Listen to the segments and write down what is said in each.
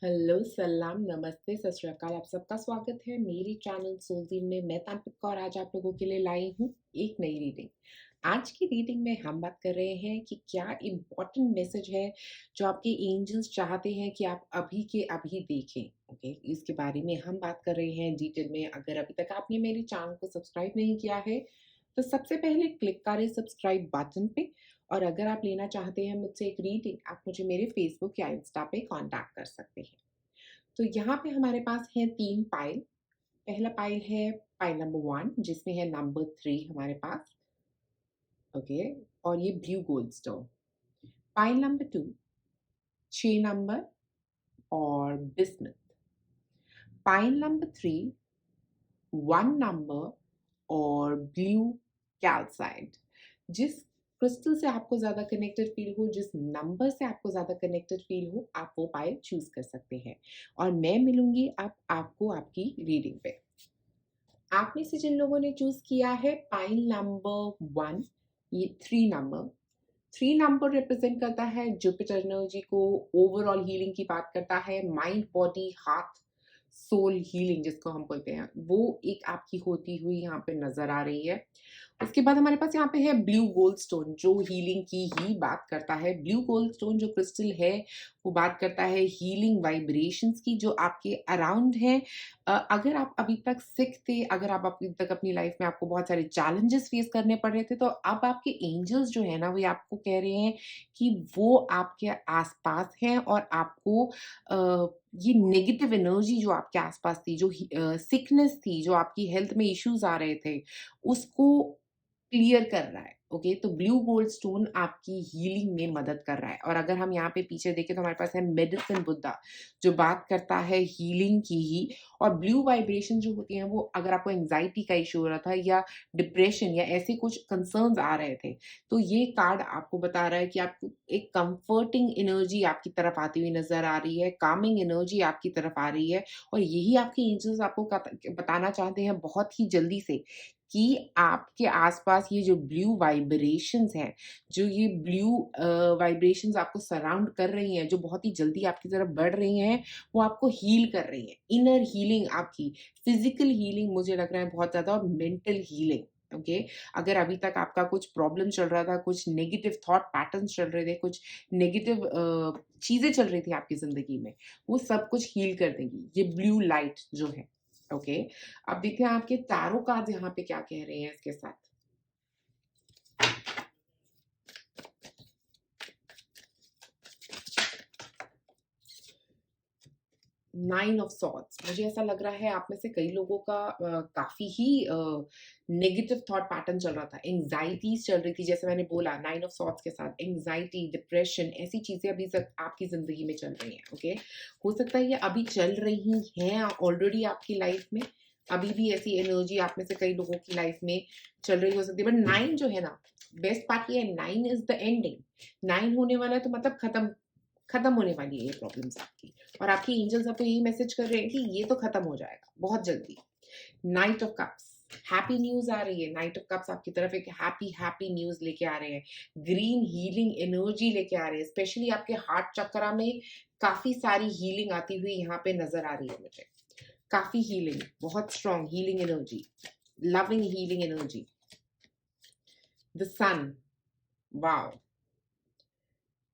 Hello, सलाम, नमस्ते, सत श्री अकाल। आप सबका स्वागत है मेरी चैनल सोलज़ीन में। मैं तांत्रिका और आज आप लोगों के लिए लाई हूँ एक नई रीडिंग। आज की रीडिंग में हम बात कर रहे हैं कि क्या इम्पोर्टेंट मैसेज है जो आपके एंजल्स चाहते हैं कि आप अभी के अभी देखें। ओके, इसके बारे में हम बात कर रहे हैं डिटेल में। अगर अभी तक आपने मेरे चैनल को सब्सक्राइब नहीं किया है तो सबसे पहले क्लिक करें सब्सक्राइब बटन पे। और अगर आप लेना चाहते हैं मुझसे एक रीडिंग, आप मुझे मेरे फेसबुक या इंस्टा पे कांटेक्ट कर सकते हैं। तो यहाँ पे हमारे पास है 3 पाइल। पहला पाइल है पाइल नंबर 1 जिसमें है नंबर 3 हमारे पास। ओके, और ये blue gold stone. Pile number 2 6 number और बिस्मथ। पाइल नंबर 3 1 नंबर और ब्लू कैल्साइट। जिस क्रिस्टल से आपको ज़्यादा कनेक्टेड फ़ील हो, जिस नंबर से आपको ज़्यादा कनेक्टेड फ़ील हो, आप वो पाइल चूज़ कर सकते हैं। और मैं मिलूँगी अब आपको आपकी रीडिंग पे। आप में से जिन लोगों ने चूज़ किया है पाइल नंबर 1, ये 3 नंबर। 3 नंबर रिप्रेज़ेंट करता है जुपिटर एनर्जी को, ओवरऑल हीलिंग की बात करता है, mind, body, heart, soul healing जिसको हम बोलते हैं, वो एक आपकी होती हुई यहाँ पे नज़र आ रही है। उसके बाद हमारे पास यहाँ पे है ब्लू गोल्ड स्टोन जो हीलिंग की ही बात करता है। ब्लू गोल्ड स्टोन जो क्रिस्टल है वो बात करता है हीलिंग वाइब्रेशंस की जो आपके अराउंड हैं। अगर आप अभी तक सिक थे, अगर आप अभी तक अपनी लाइफ में आपको बहुत सारे चैलेंजेस फेस करने पड़ रहे थे, तो अब आपके एंजल्स जो है ना वो आपको कह रहे हैं कि वो आपके आसपास हैं और आपको ये नेगेटिव एनर्जी जो आपके आसपास थी, जो सिकनेस थी, जो आपकी हेल्थ में इश्यूज आ रहे थे, उसको क्लियर कर रहा है। ओके, तो ब्लू गोल्ड स्टोन आपकी हीलिंग में मदद कर रहा है। और अगर हम यहाँ पे पीछे देखें तो हमारे पास है मेडिसिन बुद्धा जो बात करता है हीलिंग की ही। और ब्लू वाइब्रेशन जो होती हैं वो, अगर आपको एंजाइटी का इशू हो रहा था या डिप्रेशन या ऐसे कुछ कंसर्न्स आ रहे थे, तो ये कार्ड आपको बता रहा है कि आपको एक कंफर्टिंग एनर्जी आपकी तरफ आती हुई नजर आ रही है, कामिंग एनर्जी आपकी तरफ आ रही है। और यही आपके एंजल्स आपको बताना चाहते हैं बहुत ही जल्दी से कि आपके आसपास ये जो ब्लू वाइब्रेशंस हैं, जो ये ब्लू वाइब्रेशंस आपको सराउंड कर रही हैं, जो बहुत ही जल्दी आपकी तरफ बढ़ रही हैं, वो आपको हील कर रही हैं। इनर हीलिंग आपकी, फिजिकल हीलिंग मुझे लग रहा है बहुत ज़्यादा, और मेंटल हीलिंग। ओके, अगर अभी तक आपका कुछ प्रॉब्लम चल रहा था, कुछ नेगेटिव थॉट पैटर्न्स चल रहे थे, कुछ नेगेटिव चीज़ें चल रही थी आपकी ज़िंदगी में, वो सब कुछ हील कर देगी ये ब्लू लाइट जो है। ओके, अब देखते हैं आपके टैरो कार्ड्स यहाँ पे क्या कह रहे हैं इसके साथ। 9 ऑफ सॉर्ड्स, मुझे ऐसा लग रहा है आप में से कई लोगों का काफ़ी ही नेगेटिव थॉट पैटर्न चल रहा था, एंग्ज़ायटीज़ चल रही थी, जैसे मैंने बोला 9 ऑफ सॉर्ड्स के साथ एंग्ज़ायटी, डिप्रेशन, ऐसी चीज़ें अभी तक आपकी ज़िंदगी में चल रही हैं। ओके, हो सकता है ये अभी चल रही हैं ऑलरेडी आपकी लाइफ़ में, अभी भी ऐसी एनर्जी आप में से कई लोगों की लाइफ़ में चल रही हो सकती है। बट 9 जो है ना, बेस्ट पार्ट ये है, 9 इज़ द एंडिंग। 9 होने वाला है तो मतलब खत्म खत्म होने वाली है ये प्रॉब्लम्स आपकी। और आपके एंजल्स आपको यही मैसेज कर रहे हैं कि ये तो खत्म हो जाएगा बहुत जल्दी। Knight of cups, happy news आ रही है। नाइट ऑफ कप्स आपकी तरफ एक हैप्पी हैप्पी न्यूज लेके आ रहे हैं, ग्रीन हीलिंग एनर्जी लेके आ रहे हैं। स्पेशली आपके हार्ट चक्रा में काफी सारी हीलिंग आती हुई यहाँ पे नजर आ रही है मुझे। काफी हीलिंग, बहुत strong healing energy, loving healing energy. The sun, wow,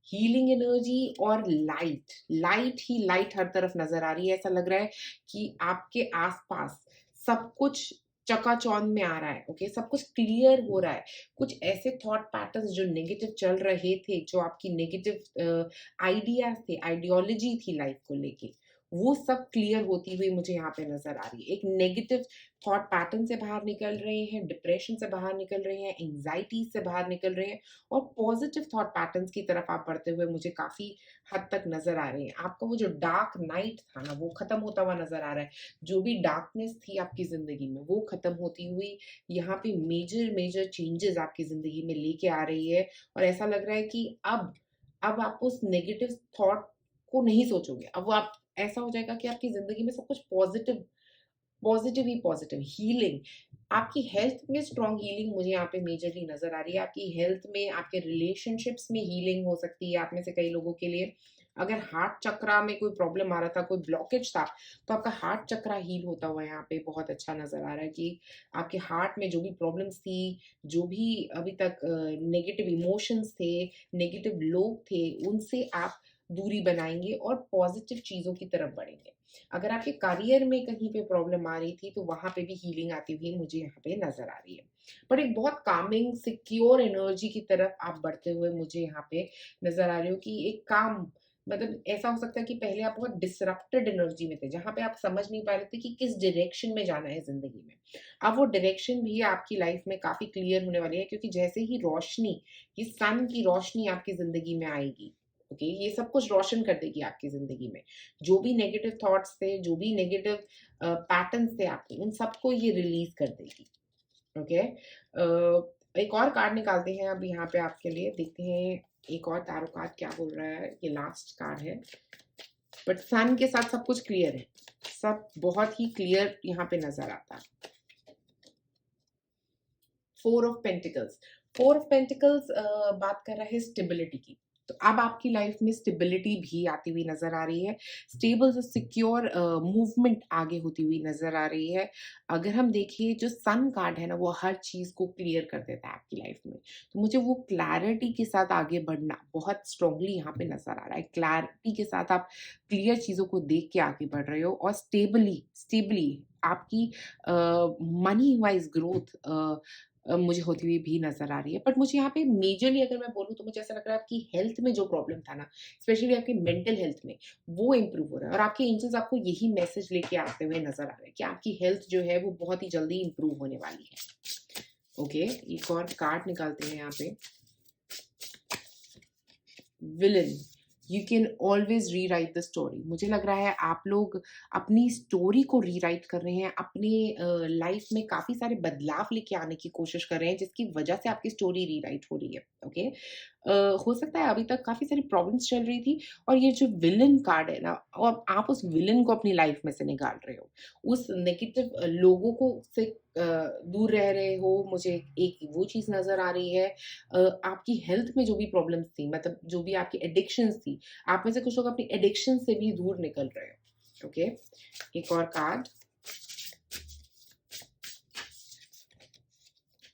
healing energy और लाइट, लाइट ही लाइट हर तरफ नजर आ रही है। ऐसा लग रहा है कि आपके आसपास सब कुछ चकाचौंध में आ रहा है। ओके, सब कुछ क्लियर हो रहा है। कुछ ऐसे थॉट पैटर्न्स जो नेगेटिव चल रहे थे, जो आपकी नेगेटिव आइडियाज थे, आइडियोलॉजी थी लाइफ को लेके, वो सब क्लियर होती हुई मुझे यहाँ पे नजर आ रही है। एक नेगेटिव थॉट पैटर्न से बाहर निकल रहे हैं, डिप्रेशन से बाहर निकल रहे हैं, एंग्जाइटी से बाहर निकल रहे हैं, और पॉजिटिव थॉट पैटर्न्स की तरफ आप बढ़ते हुए मुझे काफ़ी हद तक नज़र आ रहे हैं। आपका वो जो डार्क नाइट था ना, वो ख़त्म होता हुआ नज़र आ रहा है। जो भी डार्कनेस थी आपकी ज़िंदगी में, वो ख़त्म होती हुई यहाँ पे मेजर मेजर चेंजेस आपकी ज़िंदगी में लेके आ रही है। और ऐसा लग रहा है कि अब आप उस नेगेटिव थॉट को नहीं सोचोगे। अब वो आप, ऐसा हो जाएगा कि आपकी ज़िंदगी में सब कुछ पॉजिटिव, पॉजिटिव ही पॉजिटिव। हीलिंग, आपकी हेल्थ में स्ट्रॉन्ग हीलिंग मुझे यहाँ पे मेजरली नज़र आ रही है। आपकी हेल्थ में, आपके रिलेशनशिप्स में हीलिंग हो सकती है आप में से कई लोगों के लिए। अगर हार्ट चक्रा में कोई प्रॉब्लम आ रहा था, कोई ब्लॉकेज था, तो आपका हार्ट चक्रा हील होता हुआ यहाँ पे बहुत अच्छा नज़र आ रहा है कि आपके हार्ट में जो भी प्रॉब्लम्स थी, जो भी अभी तक नेगेटिव इमोशंस थे, नेगेटिव लोग थे, उनसे आप दूरी बनाएँगे और पॉज़िटिव चीज़ों की तरफ बढ़ेंगे। अगर आपके करियर में कहीं पे प्रॉब्लम आ रही थी, तो वहाँ पे भी हीलिंग आती हुई मुझे यहाँ पे नज़र आ रही है। पर एक बहुत कामिंग, सिक्योर एनर्जी की तरफ आप बढ़ते हुए मुझे यहाँ पे नज़र आ रहे हो कि एक काम, मतलब ऐसा हो सकता है कि पहले आप बहुत डिसरप्टेड एनर्जी में थे, जहाँ पे आप समझ नहीं पा रहे थे कि किस डायरेक्शन में जाना है ज़िंदगी में। अब वो डायरेक्शन भी आपकी लाइफ में काफ़ी क्लियर होने वाली है, क्योंकि जैसे ही रोशनी, ये सन की रोशनी आपकी ज़िंदगी में आएगी, ओके, ये सब कुछ रोशन कर देगी आपकी ज़िंदगी में। जो भी नेगेटिव थॉट्स थे, जो भी नेगेटिव पैटर्न्स थे आपके, उन सबको ये रिलीज़ कर देगी, ओके। एक और कार्ड निकालते हैं अब यहाँ पे आपके लिए, देखते हैं एक और टैरो कार्ड क्या बोल रहा है। ये लास्ट कार्ड है, बट सन के साथ सब कुछ क्लियर है, सब बहुत ही क्लियर यहाँ पे नजर आता है। Four of pentacles, four of pentacles बात कर रहा है स्टेबिलिटी की। तो अब आपकी लाइफ में स्टेबिलिटी भी आती हुई नजर आ रही है, स्टेबल से सिक्योर मूवमेंट आगे होती हुई नजर आ रही है। अगर हम देखिए, जो सन कार्ड है ना, वो हर चीज को क्लियर कर देता है आपकी लाइफ में। तो मुझे वो क्लैरिटी के साथ आगे बढ़ना बहुत स्ट्रांगली यहाँ पे नजर आ रहा है। क्लैरिटी के साथ आप क्लियर चीजों को देख के आगे बढ़ रहे हो, और स्टेबली स्टेबली आपकी मनी वाइज ग्रोथ मुझे होती हुई भी नज़र आ रही है। बट मुझे यहाँ पे मेजरली अगर मैं बोलूँ, तो मुझे ऐसा लग रहा है आपकी हेल्थ में जो प्रॉब्लम था ना, स्पेशली आपकी मेंटल हेल्थ में, वो इम्प्रूव हो रहा है, और आपके एंजल्स आपको यही मैसेज लेके आते हुए नज़र आ रहे हैं कि आपकी हेल्थ जो है वो बहुत ही जल्दी इम्प्रूव होने वाली है। ओके, एक और कार्ड निकालते हैं यहाँ पे। विलन, यू कैन ऑलवेज री राइट द स्टोरी। मुझे लग रहा है आप लोग अपनी स्टोरी को रीराइट कर रहे हैं, अपने लाइफ में काफ़ी सारे बदलाव लेके आने की कोशिश कर रहे हैं, जिसकी वजह से आपकी स्टोरी रीराइट हो रही है, ओके। हो सकता है अभी तक काफ़ी सारी प्रॉब्लम्स चल रही थी, और ये जो विलन कार्ड है ना, और आप उस विलन को अपनी लाइफ में से निकाल रहे हो, उस नेगेटिव लोगों को से दूर रह रहे हो। मुझे एक वो चीज़ नज़र आ रही है। आपकी हेल्थ में जो भी प्रॉब्लम्स थी, मतलब जो भी आपकी एडिक्शंस थी, आप में से कुछ लोग अपनी एडिक्शन से भी दूर निकल रहे हो, ओके। एक और card,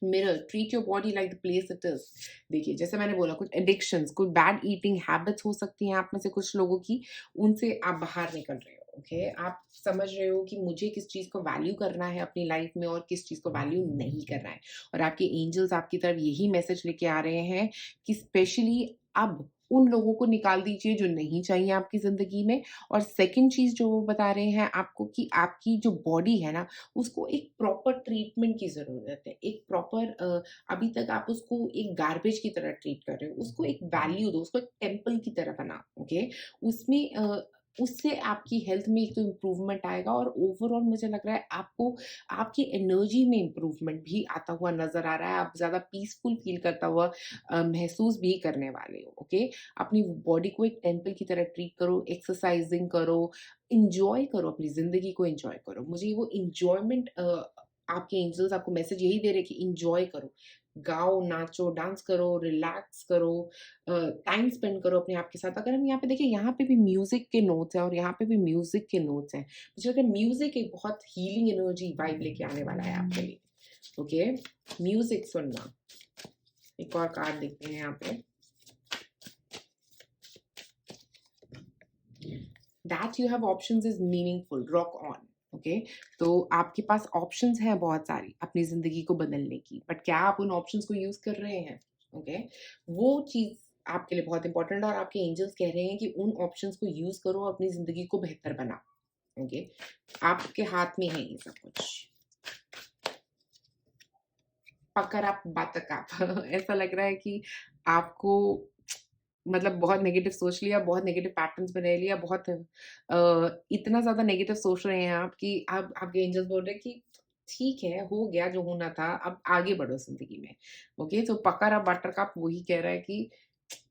mirror, treat your body like the place it is. देखिए, जैसे मैंने बोला, कुछ एडिक्शंस, कोई बैड ईटिंग हैबिट्स हो सकती हैं आप में से कुछ लोगों की, उनसे आप बाहर निकल रहे हो, ओके। आप समझ रहे हो कि मुझे किस चीज़ को वैल्यू करना है अपनी लाइफ में, और किस चीज़ को वैल्यू नहीं करना है। और आपके एंजल्स आपकी तरफ यही मैसेज लेके आ रहे हैं कि स्पेशली अब उन लोगों को निकाल दीजिए जो नहीं चाहिए आपकी ज़िंदगी में। और सेकंड चीज़ जो वो बता रहे हैं आपको, कि आपकी जो बॉडी है ना, उसको एक प्रॉपर ट्रीटमेंट की ज़रूरत है। एक प्रॉपर अभी तक आप उसको एक गार्बेज की तरह ट्रीट कर रहे हो, उसको एक वैल्यू दो, उसको एक टेम्पल की तरह बनाओ, ओके? उसमें उससे आपकी हेल्थ में एक तो इम्प्रूवमेंट आएगा, और ओवरऑल मुझे लग रहा है आपको आपकी एनर्जी में इम्प्रूवमेंट भी आता हुआ नज़र आ रहा है। आप ज़्यादा पीसफुल फ़ील करता हुआ महसूस भी करने वाले हो, ओके? अपनी बॉडी को एक टेम्पल की तरह ट्रीट करो, एक्सरसाइज़िंग करो, एन्जॉय करो, अपनी ज़िंदगी को एन्जॉय करो। मुझे वो एन्जॉयमेंट आपके एंजल्स आपको मैसेज यही दे रहे हैं कि एन्जॉय करो। गाओ, नाचो, डांस करो, रिलैक्स करो, टाइम स्पेंड करो अपने आप के साथ। अगर हम यहाँ पे देखें, यहाँ पे भी म्यूज़िक के नोट्स हैं, और यहाँ पे भी म्यूज़िक के नोट्स हैं। मुझे लगता है म्यूज़िक एक बहुत हीलिंग एनर्जी वाइब लेके आने वाला है आपके लिए, ओके? म्यूज़िक सुनना। एक और कार्ड देखते हैं यहाँ पे। That you have options is meaningful, rock on, okay. तो आपके पास ऑप्शंस हैं बहुत सारी अपनी जिंदगी को बदलने की, बट क्या आप उन ऑप्शंस को यूज कर रहे हैं, ओके? वो चीज आपके लिए बहुत इंपॉर्टेंट है, और आपके एंजल्स कह रहे हैं कि उन ऑप्शंस को यूज करो, अपनी जिंदगी को बेहतर बनाओ, ओके। आपके हाथ में है ये सब कुछ। पकड़ आप बातक आप ऐसा लग रहा है कि आपको, मतलब बहुत नेगेटिव सोच लिया, बहुत नेगेटिव पैटर्न्स में रह लिया, बहुत इतना ज़्यादा नेगेटिव सोच रहे हैं आप कि अब आपके एंजल्स बोल रहे हैं कि ठीक है, हो गया जो होना था, अब आगे बढ़ो ज़िंदगी में। ओके, तो पकड़ अब बटरकप वही कह रहा है कि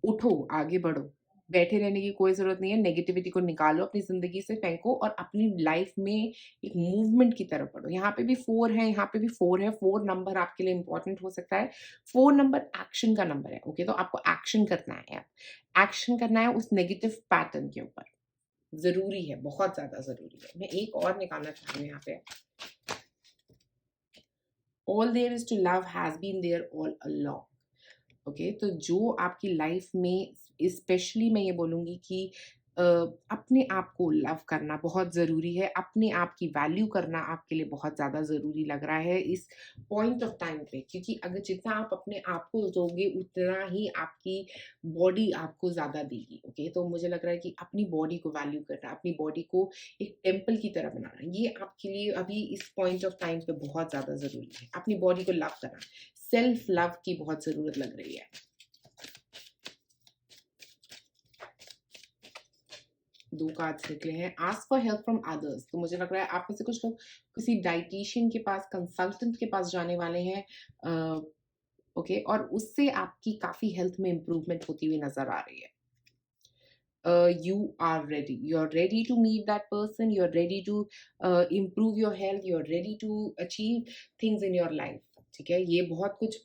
उठो, आगे बढ़ो, बैठे रहने की कोई ज़रूरत नहीं है, नेगेटिविटी को निकालो, अपनी ज़िंदगी से फेंको और अपनी लाइफ़ में एक मूवमेंट की तरफ बढ़ो। यहाँ पे भी 4 है, यहाँ पे भी 4 है, 4 नंबर आपके लिए इम्पोर्टेंट हो सकता है। 4 नंबर एक्शन का नंबर है, ओके? तो आपको एक्शन करना है अब। एक्शन करना है उस नेगेटिव पैटर्न के ऊपर। ज़रूरी है, बहुत ज़्यादा ज़रूरी है। मैं एक और निकालना चाह रही हूँ यहाँ पे। All there is to love has been there all along. Okay, तो जो आपकी लाइफ में स्पेशली मैं ये बोलूँगी कि अपने आप को लव करना बहुत ज़रूरी है, अपने आप की वैल्यू करना आपके लिए बहुत ज़्यादा ज़रूरी लग रहा है इस पॉइंट ऑफ टाइम पे, क्योंकि अगर जितना आप अपने आप को दोगे उतना ही आपकी बॉडी आपको ज़्यादा देगी। ओके, तो मुझे लग रहा है कि अपनी बॉडी को वैल्यू करना, अपनी बॉडी को एक टेम्पल की तरह बनाना, ये आपके लिए अभी इस पॉइंट ऑफ टाइम पे बहुत ज़्यादा ज़रूरी है। अपनी बॉडी को लव करना, सेल्फ लव की बहुत ज़रूरत लग रही है। 2 कार्ड्स निकले हैं, ask for help from others. तो मुझे लग रहा है आप में से कुछ लोग किसी डायटीशियन के पास, कंसल्टेंट के पास जाने वाले हैं, ओके, और उससे आपकी काफ़ी हेल्थ में इम्प्रूवमेंट होती हुई नज़र आ रही है। You are ready. You're ready to meet that person. You're ready to improve your health. You're ready to achieve things in your life. ठीक है, ये बहुत कुछ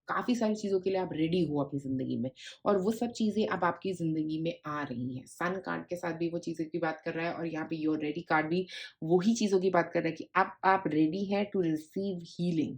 काफ़ी सारी चीज़ों के लिए आप रेडी हो अपनी ज़िंदगी में, और वो सब चीज़ें अब आपकी ज़िंदगी में आ रही हैं। सन कार्ड के साथ भी वो चीज़ों की बात कर रहा है और यहाँ पे योर रेडी कार्ड भी वही चीज़ों की बात कर रहा है कि अब आप रेडी हैं टू रिसीव हीलिंग।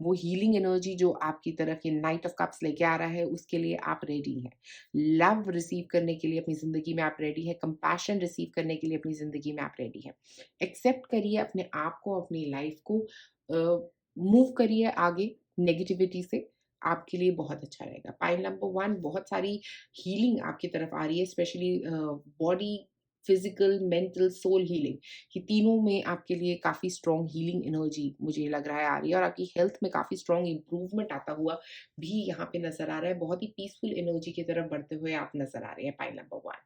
वो हीलिंग एनर्जी जो आपकी तरफ ये नाइट ऑफ कप्स लेके आ रहा है, उसके लिए आप रेडी हैं। लव रिसीव करने के लिए अपनी ज़िंदगी में आप रेडी हैं, कंपैशन रिसीव करने के लिए अपनी ज़िंदगी में आप रेडी हैं। एक्सेप्ट करिए अपने आप को, अपनी लाइफ़ को, मूव करिए आगे नेगेटिविटी से, आपके लिए बहुत अच्छा रहेगा। पाइल नंबर 1, बहुत सारी हीलिंग आपकी तरफ आ रही है, specially body, physical, mental, soul healing. ये तीनों में आपके लिए काफ़ी स्ट्रॉन्ग हीलिंग एनर्जी मुझे लग रहा है आ रही है, और आपकी हेल्थ में काफ़ी स्ट्रॉन्ग इम्प्रूवमेंट आता हुआ भी यहाँ पे नज़र आ रहा है। बहुत ही पीसफुल एनर्जी की तरफ बढ़ते हुए आप नज़र आ रहे हैं, पाइल नंबर 1।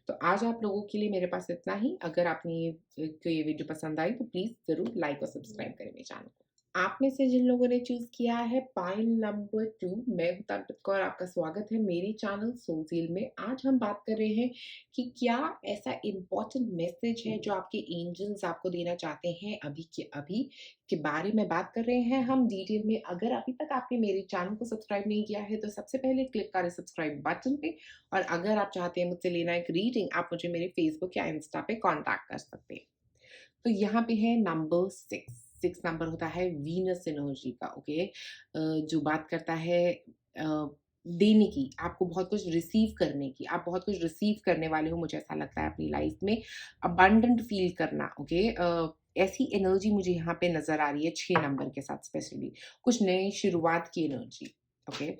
तो आज आप लोगों के लिए मेरे पास इतना ही। अगर आपने ये वीडियो पसंद आई तो प्लीज़ ज़रूर लाइक और सब्सक्राइब करें मेरे चैनल को। आप में से जिन लोगों ने चूज़ किया है पाइल नंबर 2, मैं हूँ तान्त्रिक कौर, आपका स्वागत है मेरे चैनल सोलसील में। आज हम बात कर रहे हैं कि क्या ऐसा इम्पोर्टेंट मैसेज है जो आपके एंजल्स आपको देना चाहते हैं अभी के अभी, के बारे में बात कर रहे हैं हम डिटेल में। अगर अभी तक आपने मेरे चैनल को सब्सक्राइब नहीं किया है तो सबसे पहले क्लिक करें सब्सक्राइब बटन पे, और अगर आप चाहते हैं मुझसे लेना एक रीडिंग, आप मुझे मेरे फेसबुक या इंस्टा पे कॉन्टैक्ट कर सकते हैं। तो यहाँ पे है नंबर 6। 6 नंबर होता है वीनस एनर्जी का, ओके? जो बात करता है देने की, आपको बहुत कुछ रिसीव करने की, आप बहुत कुछ रिसीव करने वाले हो, मुझे ऐसा लगता है अपनी लाइफ में। अबंडेंट फील करना, ओके? ऐसी एनर्जी मुझे यहाँ पे नज़र आ रही है 6 नंबर के साथ स्पेशली। कुछ नई शुरुआत की एनर्जी, ओके?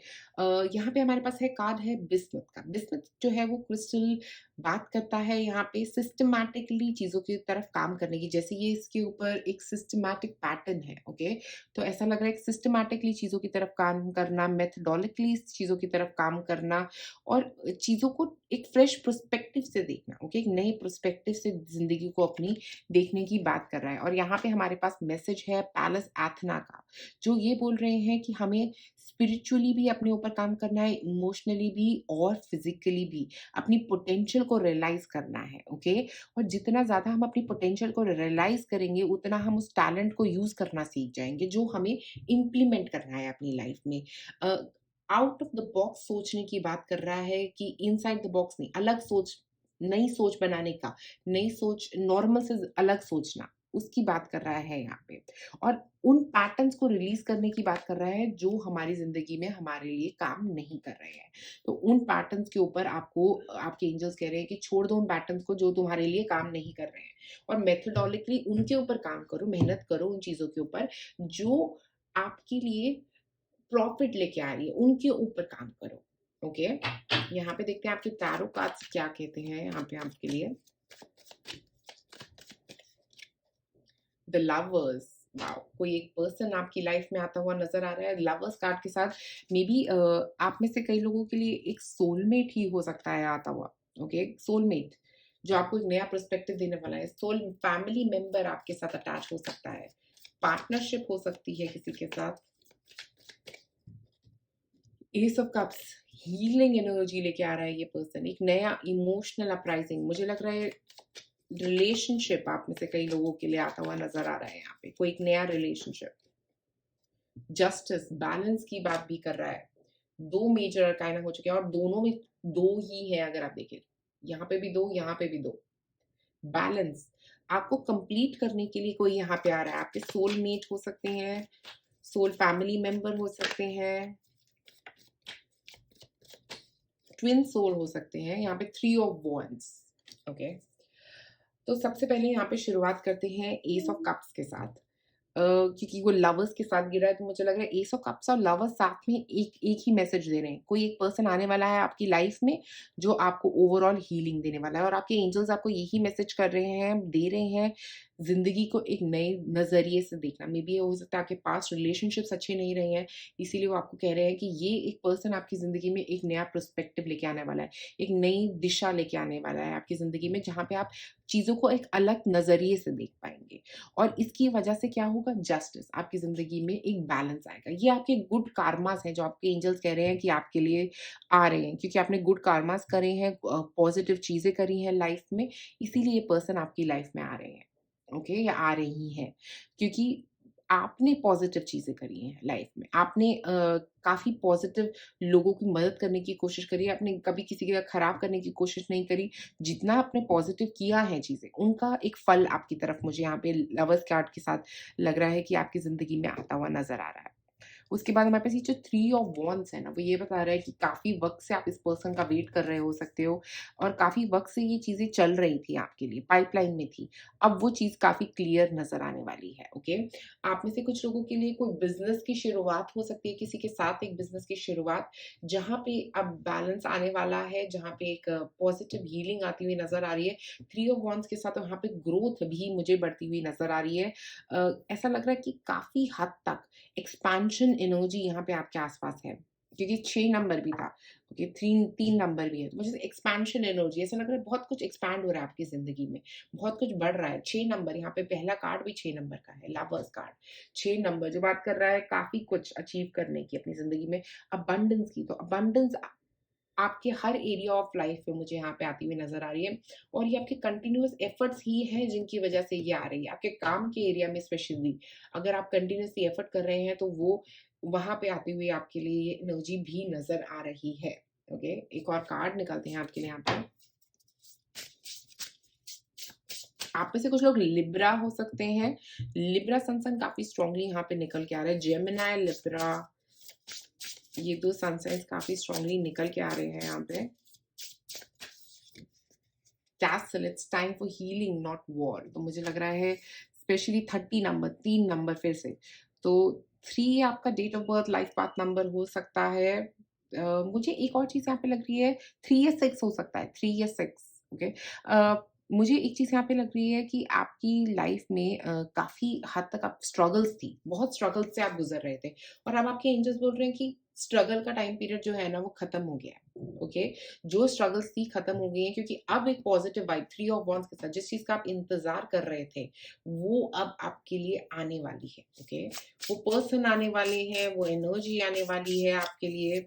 यहाँ पे हमारे पास है कार्ड है बिस्मथ का। बिस्मथ जो है वो क्रिस्टल बात करता है यहाँ पे सिस्टमैटिकली चीज़ों की तरफ काम करने की, जैसे ये इसके ऊपर एक सिस्टमैटिक पैटर्न है, ओके? तो ऐसा लग रहा है कि सिस्टमैटिकली चीज़ों की तरफ काम करना, मेथोडोलिकली चीज़ों की तरफ काम करना, और चीज़ों को एक फ्रेश पर्सपेक्टिव से देखना, ओके? एक नए पर्सपेक्टिव से ज़िंदगी को अपनी देखने की बात कर रहा है। और यहाँ पे हमारे पास मैसेज है पैलेस एथना का, जो ये बोल रहे हैं कि हमें स्पिरिचुअली भी अपने ऊपर काम करना है, इमोशनली भी और फिज़िकली भी। अपनी पोटेंशियल को रियलाइज़ करना है, ओके? और जितना ज़्यादा हम अपनी पोटेंशियल को रियलाइज़ करेंगे, उतना हम उस टैलेंट को यूज़ करना सीख जाएँगे, जो हमें इम्प्लीमेंट करना है अपनी लाइफ़ में। अ, आउट ऑफ द बॉक्स सोचने की बात कर रहा है कि इनसाइड द बॉक्स नहीं, अलग सोच, नई सोच बनाने का, नई सोच, नॉर्मल से अलग सोचना, उसकी बात कर रहा है यहाँ पे। और उन पैटर्न्स को रिलीज़ करने की बात कर रहा है, जो हमारी ज़िंदगी में हमारे लिए काम नहीं कर रहे हैं। तो उन पैटर्न्स के ऊपर आपको आपके एंजल्स कह रहे हैं कि छोड़ दो उन पैटर्न्स को जो तुम्हारे लिए काम नहीं कर रहे हैं, और मेथोडोलिकली उनके ऊपर काम करो, मेहनत करो उन चीज़ों के ऊपर जो आपके लिए प्रॉफ़िट लेके आ रही है, उनके ऊपर काम करो, ओके? यहाँ पे देखते हैं आपके टैरो कार्ड्स क्या कहते हैं यहाँ पे आपके लिए। The lovers, wow! कोई एक पर्सन आपकी लाइफ में आता हुआ नज़र आ रहा है। लवर्स कार्ड के साथ मे बी आप में से कई लोगों के लिए एक सोलमेट ही हो सकता है आता हुआ, ओके? सोलमेट जो आपको एक नया पर्सपेक्टिव देने वाला है। सोल फैमिली मेंबर आपके साथ अटैच हो सकता है। पार्टनरशिप हो सकती है किसी के साथ। S of cups, healing energy लेके आ रहा है ये पर्सन, एक नया इमोशनल अपराइजिंग। मुझे लग रहा है रिलेशनशिप आप में से कई लोगों के लिए आता हुआ नजर आ रहा है यहाँ पे, कोई एक नया रिलेशनशिप। जस्टिस, बैलेंस की बात भी कर रहा है। दो मेजर अरकाना हो चुके हैं और दोनों में दो ही है, अगर आप देखें यहाँ पे भी दो, यहाँ पे भी दो। बैलेंस आपको कंप्लीट करने के लिए कोई यहाँ पे आ रहा है। आपके सोलमेट हो सकते हैं, सोल फैमिली मेंबर हो सकते हैं, ट्विन सोल हो सकते हैं। यहाँ पे 3 ऑफ वॉन्ड्स। ओके, तो सबसे पहले यहाँ पे शुरुआत करते हैं एस ऑफ कप्स के साथ। क्योंकि वो लवर्स के साथ गिरा है, तो मुझे लग रहा है एस ऑफ कप्स और लवर्स साथ में एक ही मैसेज दे रहे हैं। कोई एक पर्सन आने वाला है आपकी लाइफ में जो आपको ओवरऑल हीलिंग देने वाला है, और आपके एंजल्स आपको यही मैसेज कर रहे हैं, दे रहे हैं, जिंदगी को एक नए नजरिए से देखना। मे बी हो सकता है आपके पास रिलेशनशिप्स अच्छे नहीं रहे हैं, इसीलिए वो आपको कह रहे हैं कि ये एक पर्सन आपकी जिंदगी में एक नया पर्सपेक्टिव लेके आने वाला है, एक नई दिशा लेके आने वाला है आपकी जिंदगी में, जहाँ पे आप चीजों को एक अलग नजरिए से देख पाएंगे। और इसकी वजह से क्या होगा, जस्टिस, आपकी जिंदगी में एक बैलेंस आएगा। ये आपके गुड कार्मास हैं जो आपके एंजल्स कह रहे हैं कि आपके लिए आ रहे हैं, क्योंकि आपने गुड कार्मास करे हैं, पॉजिटिव चीजें करी हैं लाइफ में, इसीलिए ये पर्सन आपकी लाइफ में आ रहे हैं। ओके, या आ रही हैं, क्योंकि आपने पॉजिटिव चीजें करी हैं लाइफ में। आपने काफी पॉजिटिव लोगों की मदद करने की कोशिश करी है, आपने कभी किसी का खराब करने की कोशिश नहीं करी। जितना आपने पॉजिटिव किया है चीजें, उनका एक फल आपकी तरफ मुझे यहाँ पे लवर्स कार्ड के साथ लग रहा है कि आपकी जिंदगी में आता हुआ नजर आ रहा है। उसके बाद हमारे पास ये जो 3 ऑफ वॉन्ड्स है ना, वो ये बता रहा है कि काफ़ी वक़्त से आप इस पर्सन का वेट कर रहे हो सकते हो, और काफ़ी वक़्त से ये चीज़ें चल रही थी आपके लिए, पाइपलाइन में थी। अब वो चीज़ काफ़ी क्लियर नज़र आने वाली है, ओके? आप में से कुछ लोगों के लिए कोई बिज़नेस की शुरुआत हो सकती है, किसी के साथ एक बिज़नेस की शुरुआत, जहाँ पे अब बैलेंस आने वाला है, जहाँ पे एक पॉज़िटिव हीलिंग आती हुई नज़र आ रही है। 3 ऑफ वॉन्ड्स के साथ वहाँ पे ग्रोथ भी मुझे बढ़ती हुई नज़र आ रही है। ऐसा लग रहा है कि काफ़ी हद तक एक्सपेंशन एनर्जी यहाँ पे आपके आसपास है, क्योंकि 6 नंबर भी था, ओके, 3 नंबर भी है, तो मुझे एक्सपेंशन एनर्जी ऐसा लग रहा है, बहुत कुछ एक्सपैंड हो रहा है आपकी ज़िंदगी में, बहुत कुछ बढ़ रहा है। 6 नंबर यहाँ पे पहला कार्ड भी 6 नंबर का है, लवर्स कार्ड। 6 नंबर जो बात कर रहा है काफ़ी कुछ अचीव करने की अपनी ज़िंदगी में, अबंडेंस की। तो अबंडेंस आपके हर एरिया ऑफ लाइफ में मुझे यहाँ पे आती हुई नज़र आ रही है, और ये आपके कंटिन्यूअस एफर्ट्स ही हैं जिनकी वजह से ये आ रही है। आपके काम के एरिया में स्पेशली अगर आप कंटिन्यूअसली एफर्ट कर रहे हैं, तो वो वहाँ पे आती हुई आपके लिए ये एनर्जी भी नज़र आ रही है। ओके, एक और कार्ड निकालते हैं आपके लिए यहाँ पे। आप में से कुछ लोग लिब्रा हो सकते हैं। लिब्रा सन काफ़ी स्ट्रांगली यहाँ पे निकल के आ रहा है। जेमिनी, लिब्रा, ये 2 सन साइन्स काफ़ी स्ट्रांगली निकल के आ रहे हैं यहाँ पे। Castle, it's time for healing not war. तो मुझे लग रहा है स्पेशली 30 नंबर, 3 नंबर फिर से, तो 3 आपका date of birth, life path number हो सकता है। मुझे एक और चीज़ यहाँ पे लग रही है, 3 या 6 हो सकता है, 3 या 6, ओके। मुझे एक चीज़ यहाँ पे लग रही है कि आपकी लाइफ में काफ़ी हद तक आप स्ट्रगल्स थी, बहुत स्ट्रगल्स से आप गुजर रहे थे, और अब आपके एंजल्स बोल रहे हैं कि स्ट्रगल का टाइम पीरियड जो है ना, वो खत्म हो गया है, ओके। जो स्ट्रगल्स थी खत्म हो गई हैं, क्योंकि अब एक पॉजिटिव वाइब 3 ऑफ वॉन्ड्स के साथ जिस चीज़ का आप इंतज़ार कर रहे थे, वो अब आपके लिए आने वाली है, ओके। वो पर्सन आने वाले हैं, वो एनर्जी आने वाली है आपके लिए।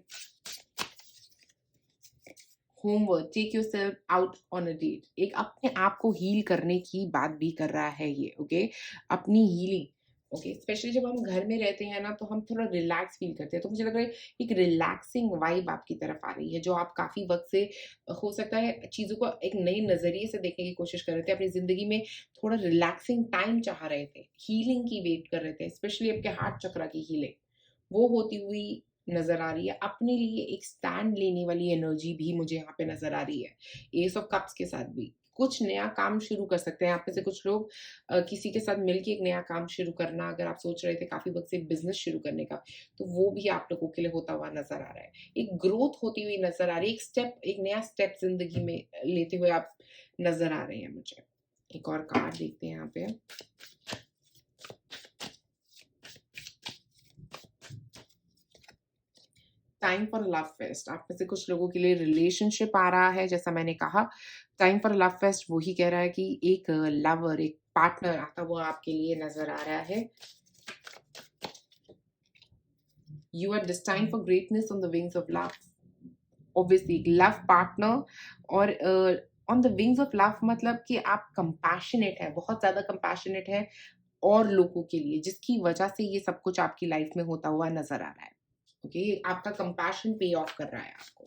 Homework, take yourself out on a date, एक अपने आप को हील करने की बात भी कर रहा है ये, ओके। अपनी हीलिंग, ओके। स्पेशली जब हम घर में रहते हैं ना, तो हम थोड़ा रिलैक्स फील करते हैं, तो मुझे लग रहा है एक रिलैक्सिंग वाइब आपकी तरफ आ रही है, जो आप काफ़ी वक्त से हो सकता है चीज़ों को एक नए नज़रिए से देखने की कोशिश कर रहे थे, अपनी ज़िंदगी में थोड़ा रिलैक्सिंग टाइम चाह रहे थे, हीलिंग की वेट कर रहे थे, स्पेशली आपके हार्ट चक्रा की हीलिंग वो होती हुई नज़र आ रही है। अपने लिए एक स्टैंड लेने वाली एनर्जी भी मुझे यहाँ पे नज़र आ रही है। एस ऑफ कप्स के साथ भी कुछ नया काम शुरू कर सकते हैं आप में से कुछ लोग। किसी के साथ मिलके एक नया काम शुरू करना, अगर आप सोच रहे थे काफ़ी वक़्त से बिज़नेस शुरू करने का, तो वो भी आप लोगों के लिए होता हुआ नज़र आ रहा है। एक ग्रोथ होती हुई नज़र आ रही है, एक नया स्टेप ज़िंदगी में लेते हुए आप नज़र आ रहे हैं मुझे। एक और कार्ड देखते हैं यहाँ पे। टाइम फॉर लव फेस्ट, आप में से कुछ लोगों के लिए रिलेशनशिप आ रहा है, जैसा मैंने कहा। टाइम फॉर लव फेस्ट वही कह रहा है कि एक लवर, एक पार्टनर आता हुआ आपके लिए नजर आ रहा है। You are destined for greatness on the wings of love. Obviously एक लव पार्टनर, और on the wings of love मतलब कि आप कंपैशनेट है, बहुत ज़्यादा कंपैशनेट है और लोगों के लिए, जिसकी वजह से ये सब कुछ आपकी लाइफ में होता हुआ नज़र आ रहा है। ओके, आपका कंपैशन पे ऑफ कर रहा है आपको।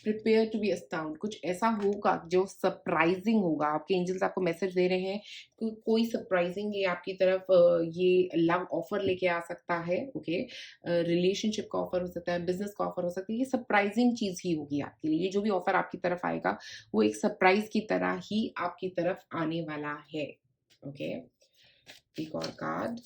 प्रिपेयर टू बी अस्टाउंड, कुछ ऐसा होगा जो सरप्राइजिंग होगा। आपके एंजल्स आपको मैसेज दे रहे हैं कि कोई सरप्राइजिंग ये आपकी तरफ ये लव ऑफर लेके आ सकता है। ओके, रिलेशनशिप का ऑफर हो सकता है, बिजनेस का ऑफर हो सकता है, ये सरप्राइजिंग चीज ही होगी आपके लिए। ये जो भी ऑफर आपकी तरफ आएगा वो एक सरप्राइज की तरह ही आपकी तरफ आने वाला है। ओके, एक और कार्ड।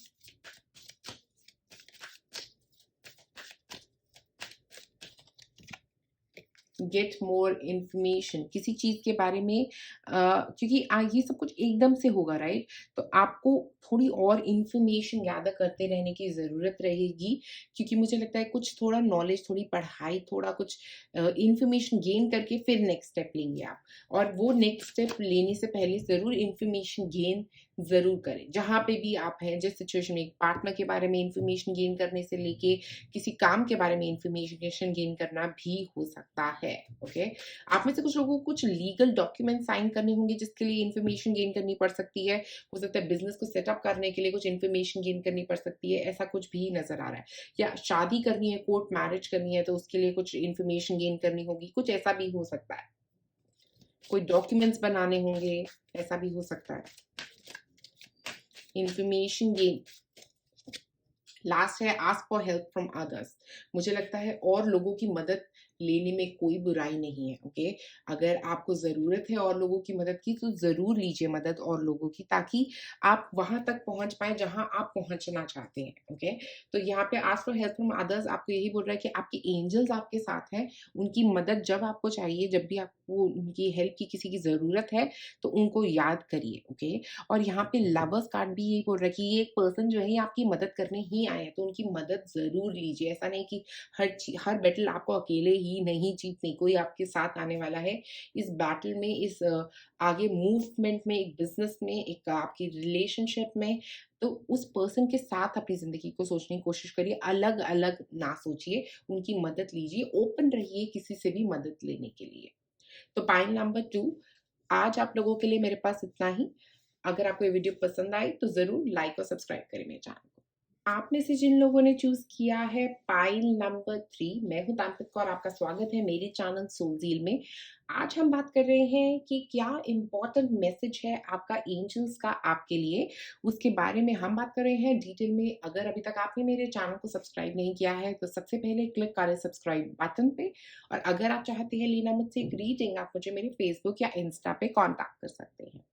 गेट मोर इंफॉर्मेशन, किसी चीज के बारे में क्योंकि ये सब कुछ एकदम से होगा, राइट? तो आपको थोड़ी और इंफॉर्मेशन गैदर करते रहने की ज़रूरत रहेगी, क्योंकि मुझे लगता है कुछ थोड़ा नॉलेज, थोड़ी पढ़ाई, थोड़ा कुछ इंफॉर्मेशन गेन करके फिर नेक्स्ट स्टेप लेंगे आप। और वो नेक्स्ट स्टेप लेने से पहले ज़रूर इंफॉर्मेशन गेन ज़रूर करें, जहाँ पे भी आप हैं, जिस सिचुएशन में। एक पार्टनर के बारे में इंफॉर्मेशन गेन करने से लेके किसी काम के बारे में इंफॉर्मेशन गेन करना भी हो सकता है। ओके, आप में से कुछ लोगों को कुछ लीगल डॉक्यूमेंट साइन करने होंगे, जिसके लिए इंफॉर्मेशन गेन करनी पड़ सकती है। हो सकता है बिजनेस को सेटअप करने के लिए कुछ इंफॉर्मेशन गेन करनी पड़ सकती है, ऐसा कुछ भी नजर आ रहा है। या शादी करनी है, कोर्ट मैरिज करनी है, तो उसके लिए कुछ इंफॉर्मेशन गेन करनी होगी, कुछ ऐसा भी हो सकता है। कोई डॉक्यूमेंट्स बनाने होंगे, ऐसा भी हो सकता है। Information gain. लास्ट है ask for help from others. मुझे लगता है और लोगों की मदद लेने में कोई बुराई नहीं है। ओके, अगर आपको ज़रूरत है और लोगों की मदद की, तो ज़रूर लीजिए मदद और लोगों की, ताकि आप वहां तक पहुंच पाए जहां आप पहुंचना चाहते हैं। ओके, तो यहाँ पे ask for help from others आपको यही बोल रहा है कि आपके एंजल्स आपके साथ हैं। उनकी मदद जब आपको चाहिए, जब भी आपको उनकी हेल्प की किसी की ज़रूरत है, तो उनको याद करिए। ओके, और यहाँ पे लवर्स कार्ड भी यही बोल रहा है कि ये एक पर्सन जो है ये आपकी मदद करने ही आए हैं, तो उनकी मदद ज़रूर लीजिए। ऐसा नहीं कि हर बैटल आपको अकेले ही नहीं जीतनी, कोई आपके साथ आने वाला है इस बैटल में, इस आगे मूवमेंट में, एक बिजनेस में, एक आपकी रिलेशनशिप में। तो उस पर्सन के साथ अपनी ज़िंदगी को सोचने की कोशिश करिए, अलग-अलग ना सोचिए, उनकी मदद लीजिए, ओपन रहिए किसी से भी मदद लेने के लिए। तो पाइल नंबर 2, आज आप लोगों के लिए मेरे पास इतना ही। अगर आपको ये वीडियो पसंद आई तो ज़रूर लाइक और सब्सक्राइब करें मेरे चैनल को। आप में से जिन लोगों ने चूज किया है पाइल नंबर 3, मैं हूं तांत्रिक और आपका स्वागत है मेरे चैनल सोलजील में। आज हम बात कर रहे हैं कि क्या इम्पोर्टेंट मैसेज है आपका एंजल्स का आपके लिए, उसके बारे में हम बात कर रहे हैं डिटेल में। अगर अभी तक आपने मेरे चैनल को सब्सक्राइब नहीं किया है तो सबसे पहले क्लिक करें सब्सक्राइब बटन पे। और अगर आप चाहते हैं लेना मुझसे एक रीडिंग, आप मुझे मेरे फेसबुक या इंस्टा पे कॉन्टैक्ट कर सकते हैं।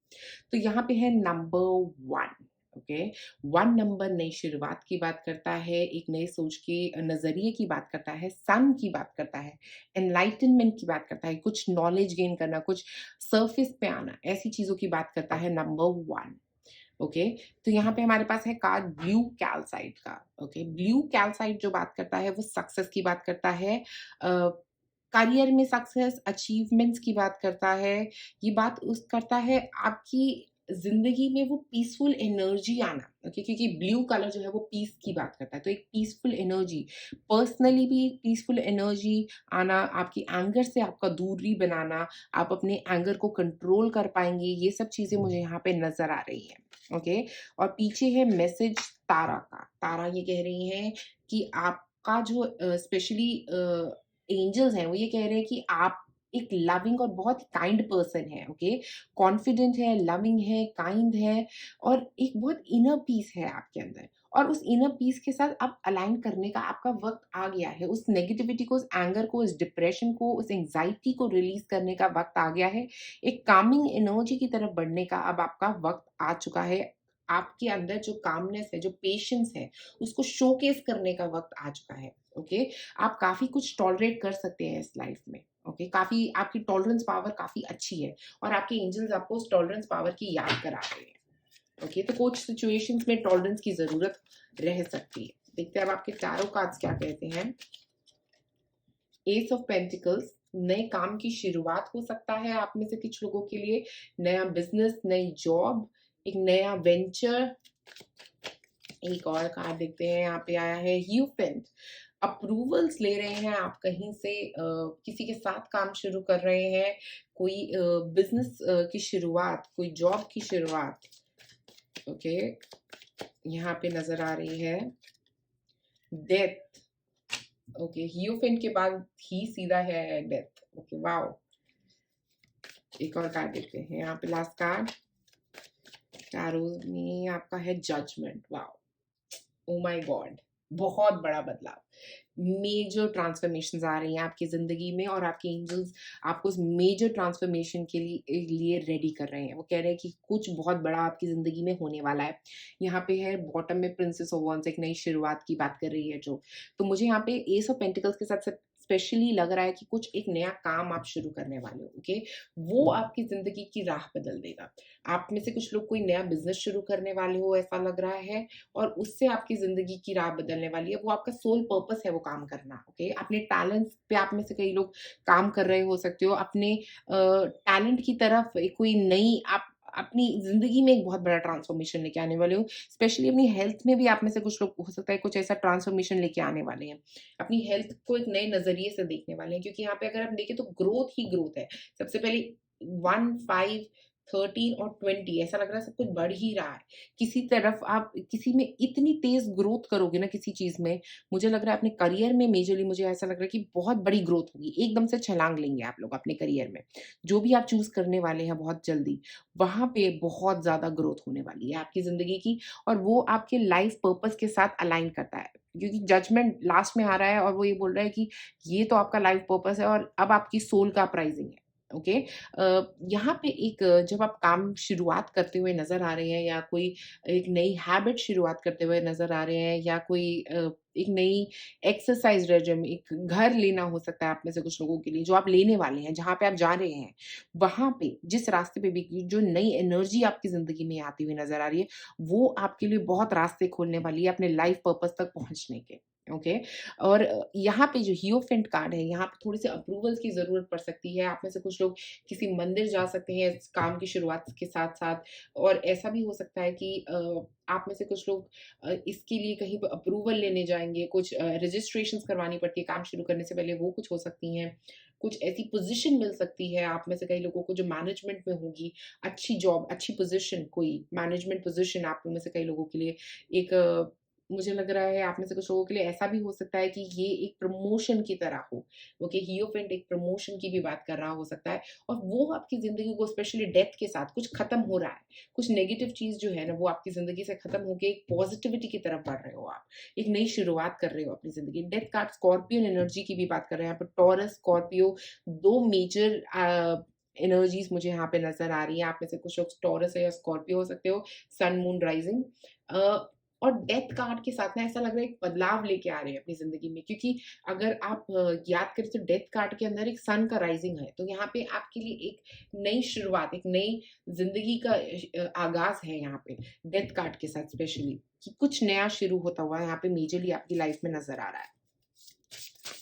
तो यहाँ पे है नंबर 1। ओके, 1 नंबर नई शुरुआत की बात करता है, एक नए सोच के नजरिए की बात करता है, सन की बात करता है, एनलाइटनमेंट की बात करता है, कुछ नॉलेज गेन करना, कुछ सरफेस पे आना, ऐसी चीजों की बात करता है नंबर 1। ओके, तो यहाँ पे हमारे पास है कार्ड ब्लू कैल्साइट का। ओके, ब्लू कैल्साइट जो बात करता है वो सक्सेस की बात करता है, करियर में सक्सेस, अचीवमेंट्स की बात करता है। ये बात उस करता है आपकी ज़िंदगी में वो पीसफुल एनर्जी आना। ओके, क्योंकि ब्लू कलर जो है वो पीस की बात करता है, तो एक पीसफुल एनर्जी, पर्सनली भी एक पीसफुल एनर्जी आना, आपकी एंगर से आपका दूरी बनाना, आप अपने एंगर को कंट्रोल कर पाएंगे, ये सब चीज़ें मुझे यहाँ पे नज़र आ रही हैं। ओके, और पीछे है मैसेज तारा का। तारा ये कह रही हैं कि आपका जो स्पेशली एंजल्स हैं, वो ये कह रहे हैं कि आप एक लविंग और बहुत काइंड पर्सन है। ओके, कॉन्फिडेंट है, लविंग है, काइंड है, और एक बहुत इनर पीस है आपके अंदर। और उस इनर पीस के साथ आप अलाइन करने का आपका वक्त आ गया है। उस नेगेटिविटी को, उस एंगर को, उस डिप्रेशन को, उस एंग्जाइटी को रिलीज करने का वक्त आ गया है। एक कामिंग एनर्जी की तरफ बढ़ने का अब आपका वक्त आ चुका है। आपके अंदर जो कामनेस है, जो पेशेंस है, उसको शोकेस करने का वक्त आ चुका है। ओके, आप काफ़ी कुछ टॉलरेट कर सकते हैं इस लाइफ में। ओके, काफ़ी आपकी टॉलरेंस पावर काफ़ी अच्छी है, और आपके एंजल्स आपको उस टॉलरेंस पावर की याद करा रहे हैं। ओके, तो कुछ सिचुएशंस में टॉलरेंस की ज़रूरत रह सकती है। देखते हैं अब आपके टैरो कार्ड्स क्या कहते हैं। एस ऑफ पेंटिकल्स, नए काम की शुरुआत हो सकता है आप में से कुछ लोगों के लिए, नया बिजनेस, नई जॉब, एक नया वेंचर, एक और कार्ड देखते हैं, यहाँ पे आया है ह्यूफेंट। अप्रूवल्स ले रहे हैं आप कहीं से, किसी के साथ काम शुरू कर रहे हैं, कोई बिजनेस की शुरुआत, कोई जॉब की शुरुआत। ओके, यहाँ पे नजर आ रही है डेथ। ओके, ह्यूफेंट के बाद ही सीधा है डेथ। Okay, wow. एक और कार्ड देखते हैं, यहाँ पे लास्ट कार्ड टैरो में आपका है judgement. Wow, oh my god, बहुत बड़ा बदलाव, मेजर ट्रांसफॉर्मेशंस आ रही हैं आपकी ज़िंदगी में, और आपके एंजल्स आपको उस मेजर ट्रांसफॉर्मेशन के लिए रेडी कर रहे हैं। वो कह रहे हैं कि कुछ बहुत बड़ा आपकी ज़िंदगी में होने वाला है। यहाँ पे है बॉटम में प्रिंसेस ऑफ वांड्स, एक नई शुरुआत की बात कर रही है जो। तो मुझे यहाँ पे एस ऑफ पेंटिकल्स के साथ साथ स्पेशली लग रहा है कि कुछ एक नया काम आप शुरू करने वाले हो। ओके, वो आपकी ज़िंदगी की राह बदल देगा। आप में से कुछ लोग कोई नया बिजनेस शुरू करने वाले हो, ऐसा लग रहा है, और उससे आपकी ज़िंदगी की राह बदलने वाली है। वो आपका सोल पर्पस है वो काम करना। ओके, अपने टैलेंट्स पे आप में से कई लोग काम कर रहे हो सकते हो। अपने टैलेंट की तरफ एक कोई नई आप अपनी ज़िंदगी में एक बहुत बड़ा ट्रांसफॉर्मेशन लेके आने वाले हो। स्पेशली अपनी हेल्थ में भी आप में से कुछ लोग हो सकता है कुछ ऐसा ट्रांसफॉर्मेशन लेके आने वाले हैं। अपनी हेल्थ को एक नए नज़रिए से देखने वाले हैं, क्योंकि यहाँ पे अगर हम देखें तो ग्रोथ ही ग्रोथ है। सबसे पहले 1, 5, 13 और 20 ऐसा लग रहा है सब कुछ बढ़ ही रहा है। किसी तरफ आप किसी में इतनी तेज़ ग्रोथ करोगे ना किसी चीज़ में, मुझे लग रहा है अपने करियर में मेजरली मुझे ऐसा लग रहा है कि बहुत बड़ी ग्रोथ होगी। एकदम से छलांग लेंगे आप लोग अपने करियर में। जो भी आप चूज़ करने वाले हैं बहुत जल्दी, वहाँ पे बहुत ज़्यादा ग्रोथ होने वाली है आपकी ज़िंदगी की, और वो आपके लाइफ़ पर्पस के साथ अलाइन करता है। क्योंकि जजमेंट लास्ट में आ रहा है और वो ये बोल रहा है कि ये तो आपका लाइफ़ पर्पस है और अब आपकी सोल का अपराइज़िंग है। ओके, यहाँ पे एक जब आप काम शुरुआत करते हुए नज़र आ रहे हैं, या कोई एक नई हैबिट शुरुआत करते हुए नज़र आ रहे हैं, या कोई एक नई एक्सरसाइज़ रेजिम, एक घर लेना हो सकता है आप में से कुछ लोगों के लिए, जो आप लेने वाले हैं, जहाँ पे आप जा रहे हैं, वहाँ पे जिस रास्ते पे भी जो नई एनर्जी आपकी ज़िंदगी में आती हुई नज़र आ रही है, वो आपके लिए बहुत रास्ते खोलने वाली है अपने लाइफ़ पर्पस तक पहुँचने के। ओके, और यहाँ पे जो हिएरोफेंट कार्ड है, यहाँ पे थोड़ी-सी अप्रूवल्स की ज़रूरत पड़ सकती है। आप में से कुछ लोग किसी मंदिर जा सकते हैं इस काम की शुरुआत के साथ-साथ, और ऐसा भी हो सकता है कि आप में से कुछ लोग इसके लिए कहीं पे अप्रूवल लेने जाएँगे, कुछ रजिस्ट्रेशंस करवानी पड़ती है काम शुरू करने से पहले, वो कुछ हो सकती हैं। कुछ ऐसी पोज़ीशन मिल सकती है आप में से कई लोगों को जो मैनेजमेंट में होगी, अच्छी जॉब, अच्छी पोज़ीशन, कोई मैनेजमेंट पोज़ीशन आप में से कई लोगों के लिए एक मुझे लग रहा है आप में से कुछ लोगों के लिए ऐसा भी हो सकता है कि ये एक प्रमोशन की तरह हो। ओके, हिएरोफेंट एक प्रमोशन की भी बात कर रहा हो सकता है, और वो आपकी ज़िंदगी को स्पेशली डेथ के साथ कुछ ख़त्म हो रहा है। कुछ नेगेटिव चीज़ जो है ना वो आपकी ज़िंदगी से ख़त्म होके एक पॉज़िटिविटी की तरफ बढ़ रहे हो आप। एक नई शुरुआत कर रहे हो अपनी ज़िंदगी। डेथ कार्ड स्कॉर्पियन एनर्जी की भी बात कर रहे हैं यहाँ पे। टॉरस, स्कॉर्पियो 2 मेजर एनर्जीज़ मुझे यहाँ पे नज़र आ रही हैं। आप में से कुछ लोग टॉरस है या स्कॉर्पियो हो सकते हो, सन, मून, राइज़िंग। अ, और डेथ कार्ड के साथ ना ऐसा लग रहा है एक बदलाव लेके आ रहे हैं अपनी ज़िंदगी में, क्योंकि अगर आप याद करें तो डेथ कार्ड के अंदर एक सन का राइज़िंग है। तो यहाँ पे आपके लिए एक नई शुरुआत, एक नई ज़िंदगी का आगाज़ है यहाँ पे, डेथ कार्ड के साथ स्पेशली, कि कुछ नया शुरू होता हुआ यहाँ पे मेजरली आपकी लाइफ़ में नज़र आ रहा है।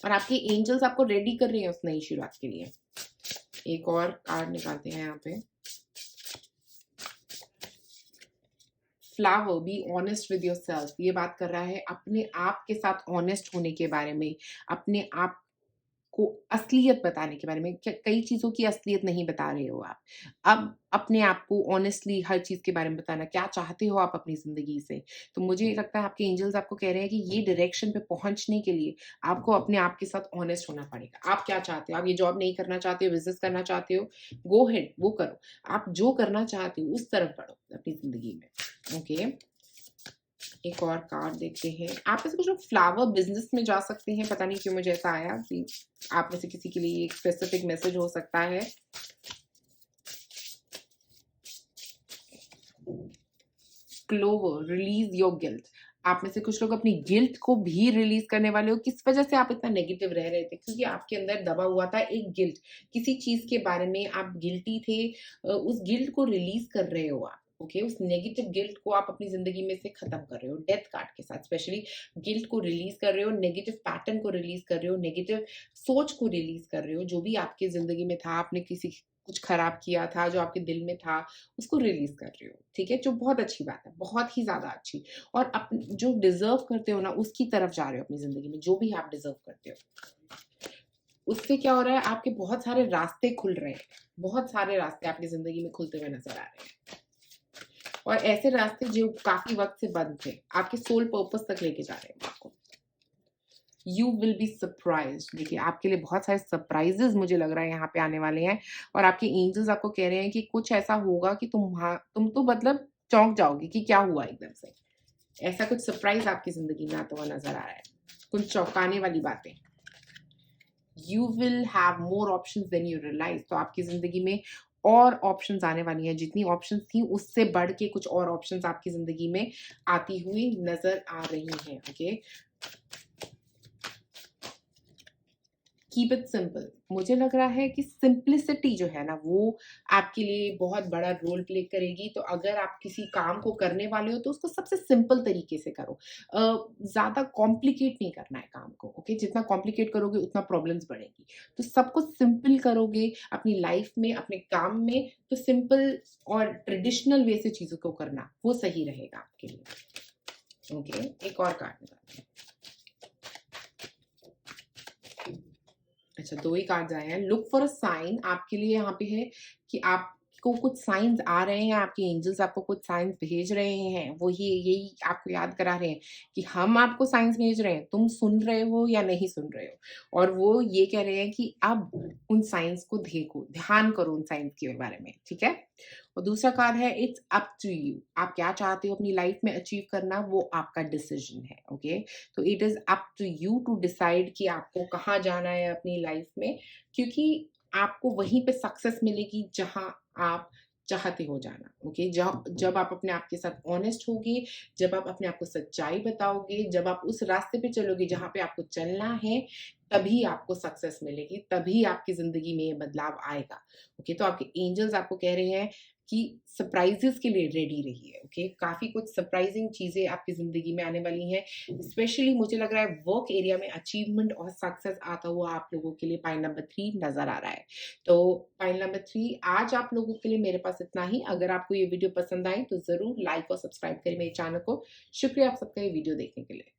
और आपके एंजल्स आपको रेडी कर रहे हैं उस नई शुरुआत के लिए। एक और कार्ड निकालते हैं यहाँ पे। Flower, be honest with yourself, ये बात कर रहा है अपने आप के साथ ऑनेस्ट होने के बारे में, अपने आप को असलियत बताने के बारे में। कई चीज़ों की असलियत नहीं बता रहे हो आप। अब अपने आप को ऑनेस्टली हर चीज़ के बारे में बताना, क्या चाहते हो आप अपनी ज़िंदगी से। तो मुझे लगता है आपके एंजल्स आपको कह रहे हैं कि ये डायरेक्शन पे पहुँचने के लिए आपको अपने आप के साथ ऑनेस्ट होना पड़ेगा। आप क्या चाहते हो? आप ये जॉब नहीं करना चाहते हो, बिज़नेस करना चाहते हो, गो अहेड वो करो। आप जो करना चाहते हो उस तरफ बढ़ो अपनी ज़िंदगी में। ओके, एक और कार्ड देखते हैं। आप में से कुछ लोग फ्लावर बिज़नेस में जा सकते हैं, पता नहीं क्यों मुझे ऐसा आया कि आप में से किसी के लिए एक स्पेसिफिक मैसेज हो सकता है। Clover, release your guilt. आप में से कुछ लोग अपनी गिल्ट को भी रिलीज़ करने वाले हो। किस वजह से आप इतना नेगेटिव रह रहे थे? क्योंकि आपके अंदर दबा हुआ था एक गिल्ट। किसी चीज़ के बारे में आप गिल्टी थे, उस गिल्ट को रिलीज़ कर रहे हो आप। ओके, उस नेगेटिव गिल्ट को आप अपनी ज़िंदगी में से ख़त्म कर रहे हो। डेथ कार्ड के साथ स्पेशली गिल्ट को रिलीज़ कर रहे हो, नेगेटिव पैटर्न को रिलीज़ कर रहे हो, नेगेटिव सोच को रिलीज़ कर रहे हो। जो भी आपकी ज़िंदगी में था, आपने किसी कुछ खराब किया था, जो आपके दिल में था, उसको रिलीज़ कर रहे हो, ठीक है? जो बहुत अच्छी बात है, बहुत ही ज़्यादा अच्छी। और जो डिज़र्व करते हो ना, उसकी तरफ जा रहे हो अपनी ज़िंदगी में, जो भी आप डिज़र्व करते हो। उससे क्या हो रहा है, आपके बहुत सारे रास्ते खुल रहे हैं, बहुत सारे रास्ते आपकी ज़िंदगी में खुलते हुए नज़र आ रहे हैं। और ऐसे रास्ते जो काफ़ी वक़्त से बंद थे, आपके सोल पर्पस तक लेके जा रहे हैं आपको। You will be surprised. देखिए, आपके लिए बहुत सारे सरप्राइजेस मुझे लग रहा है यहाँ पे आने वाले हैं। और आपके एंजल्स आपको कह रहे हैं कि कुछ ऐसा होगा कि तुम तो मतलब चौंक जाओगे कि क्या हुआ एकदम से। ऐसा कुछ सरप्राइज आपकी जिंदगी में आता हुआ नजर आ रहा है, कुछ चौंकाने वाली बातें। You will have more options than you realise. तो आपकी जिंदगी में और ऑप्शंस आने वाली हैं, जितनी ऑप्शंस थी उससे बढ़ के कुछ और ऑप्शंस आपकी जिंदगी में आती हुई नजर आ रही हैं। Okay, keep it simple. मुझे लग रहा है कि सिंप्लिसिटी जो है ना, वो आपके लिए बहुत बड़ा रोल प्ले करेगी। तो अगर आप किसी काम को करने वाले हो तो उसको सबसे सिंपल तरीके से करो। ज़्यादा कॉम्प्लिकेट नहीं करना है काम को। ओके, जितना कॉम्प्लिकेट करोगे उतना प्रॉब्लम्स बढ़ेगी। तो सब कुछ सिंपल करोगे अपनी लाइफ में, अपने काम में, तो सिंपल और ट्रेडिशनल वे से चीज़ों को करना वो सही रहेगा आपके लिए। ओके, एक और कार्ड निकालते हैं। अच्छा, 2 ही कार्ड्स आए हैं। Look for a sign. आपके लिए यहाँ पे है कि आपको कुछ साइन्स आ रहे हैं, आपके एंजल्स आपको कुछ साइन्स भेज रहे हैं। वो ही यही आपको याद करा रहे हैं कि हम आपको साइन्स भेज रहे हैं, तुम सुन रहे हो या नहीं सुन रहे हो। और वो ये कह रहे हैं कि अब उन साइन्स को देखो, ध्यान करो उन साइन्स के बारे में, ठीक है? और दूसरा कार्ड है इट्स अप टू यू। आप क्या चाहते हो अपनी लाइफ में अचीव करना, वो आपका डिसीजन है। ओके, तो it is up to you to decide कि आपको कहाँ जाना है अपनी लाइफ में, क्योंकि आपको वहीं पे सक्सेस मिलेगी जहां आप चाहते हो जाना। ओके, जब आप अपने आप के साथ ऑनेस्ट होगे, जब आप अपने आप को सच्चाई बताओगे, जब आप उस रास्ते पे चलोगे जहां पे आपको चलना है, तभी आपको सक्सेस मिलेगी, तभी आपकी जिंदगी में ये बदलाव आएगा। ओके, तो आपके एंजल्स आपको कह रहे हैं कि सरप्राइजेस के लिए रेडी रहिए। ओके, काफी कुछ सरप्राइजिंग चीजें आपकी जिंदगी में आने वाली हैं। स्पेशली मुझे लग रहा है वर्क एरिया में अचीवमेंट और सक्सेस आता हुआ आप लोगों के लिए पाइल नंबर 3 नजर आ रहा है। तो पाइल नंबर 3 आज आप लोगों के लिए मेरे पास इतना ही। अगर आपको ये वीडियो पसंद आए तो जरूर लाइक और सब्सक्राइब करें मेरे चैनल को। शुक्रिया आप सबका ये वीडियो देखने के लिए।